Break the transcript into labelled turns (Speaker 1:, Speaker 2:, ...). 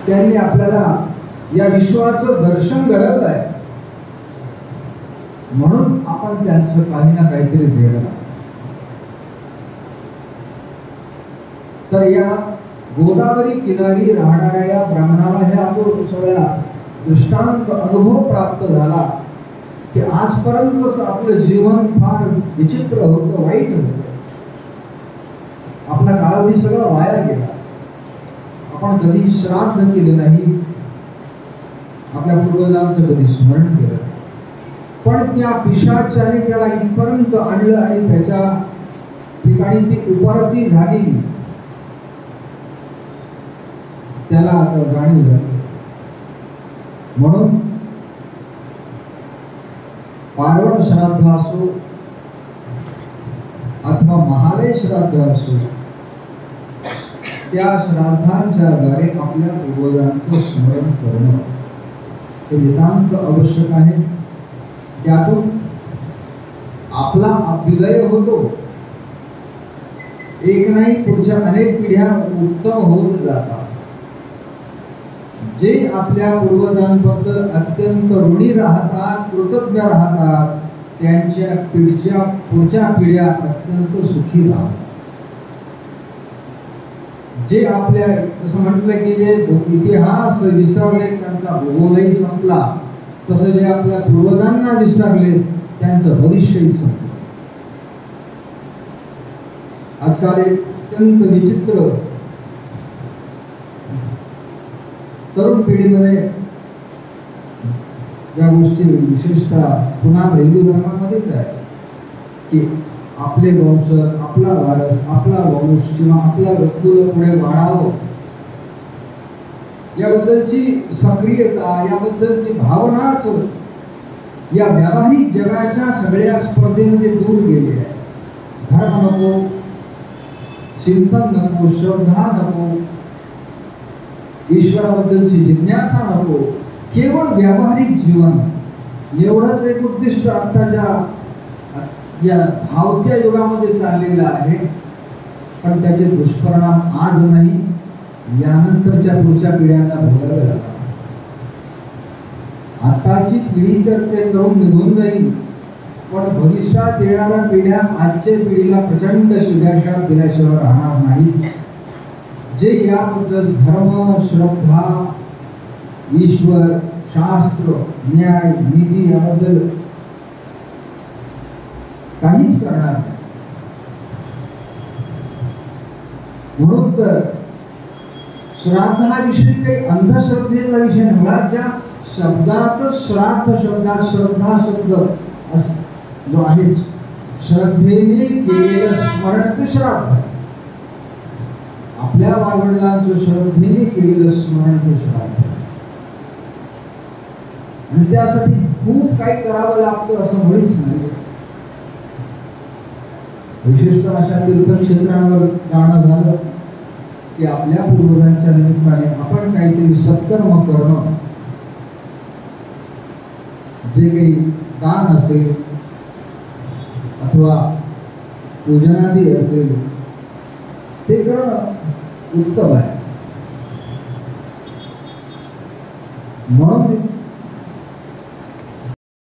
Speaker 1: त्यांनी आपल्याला या विश्वाचं दर्शन घडवलं आहे, म्हणून आपण त्यांचं काही ना काहीतरी देणं. तर या गोदावरी किनारी राहणाऱ्या या ब्राह्मणाला हे अपूर्व सगळ्या दृष्टांत अनुभव प्राप्त झाला की आजपर्यंतच आपलं जीवन फार विचित्र होतं, वाईट होतं. आपला कालावधी सगळा वाया गेला. आपण कधी श्राद्ध केले नाही, आपल्या पूर्वजांचं कधी स्मरण केलं. पण त्या पिशाचाने त्याला इथपर्यंत आणलं आणि त्याच्या ठिकाणी ती उपरती झाली. त्याला आता जाणीव झाली. म्हणून पार्वण श्राद्ध असो अथवा महालय श्राद्ध असो, त्या श्राद्धांच्या द्वारे आपल्या पूर्वजांचं स्मरण करणं हे नितांत आवश्यक आहे. त्यातून आपला अभ्युदय होतो. एक नाही, पुढच्या अनेक पिढ्या उत्तम होत जातात. जे आपल्या पूर्वजांबद्दल अत्यंत ऋणी राहतात, कृतज्ञ राहतात, त्यांच्या पुढच्या पिढ्या अत्यंत सुखी राहतात. जे आपल्या जसं म्हटलं की जे इतिहास विसरले त्यांचा भूगोलही संपला, तसं जे आपल्या पूर्वजांना विसरले त्यांचं भविष्यही संपलं. आजकाल अत्यंत विचित्र तरुण पिढीमध्ये या गोष्टी विशेषतः पुन्हा हिंदू धर्मामध्येच आहे की आपले वंश, आपला वारस, आपला वंश किंवा आपला कुल पुढे वाढावं याबद्दलची सक्रियता, याबद्दलची भावनाच या व्यावहारिक जगाच्या सगळ्या स्पर्धेमध्ये दूर गेली आहे. धर्म नको, चिंतन नको, श्रद्धा नको, ईश्वराबद्दलची जिज्ञासा नको, केवळ व्यावहारिक जीवन एवढंच एक उद्दिष्ट आताच्या या धावत्या युगामध्ये चाललेलं आहे. पण त्याचे दुष्परिणाम आज नाही, यानंतरच्या पुढच्या पिढ्यांना भोगावे लागतात. आताची पिढी तर ते करून निघून जाईल, पण भविष्यात येणाऱ्या पिढ्या आजच्या पिढीला प्रचंड शिव्याशाप दिल्याशिवाय राहणार नाही. जे याबद्दल धर्म, श्रद्धा, ईश्वर, शास्त्र, न्याय, नीती याबद्दल काहीच करणार नाही. म्हणून तर श्राद्धाविषयी काही अंधश्रद्धेचा विषय नाही. ज्या शब्दात श्राद्ध शब्दात श्रद्धा शब्द जो आहे, श्रद्धेने केलेलं स्मरण ते श्राद्ध. आपल्या वाडवडिलांचं श्रद्धेने केलेलं स्मरण ते श्राद्ध. आणि त्यासाठी खूप काही करावं लागतं असं मुळीच नाही. विशेषतः अशा तीर्थक्षेत्रांवर जाणं झालं की आपल्या पूर्वजांच्या निमित्ताने आपण काहीतरी सत्कर्म करणं, जे काही दान असेल अथवा पूजनादी असेल ते करणं उत्तम आहे. म्हणून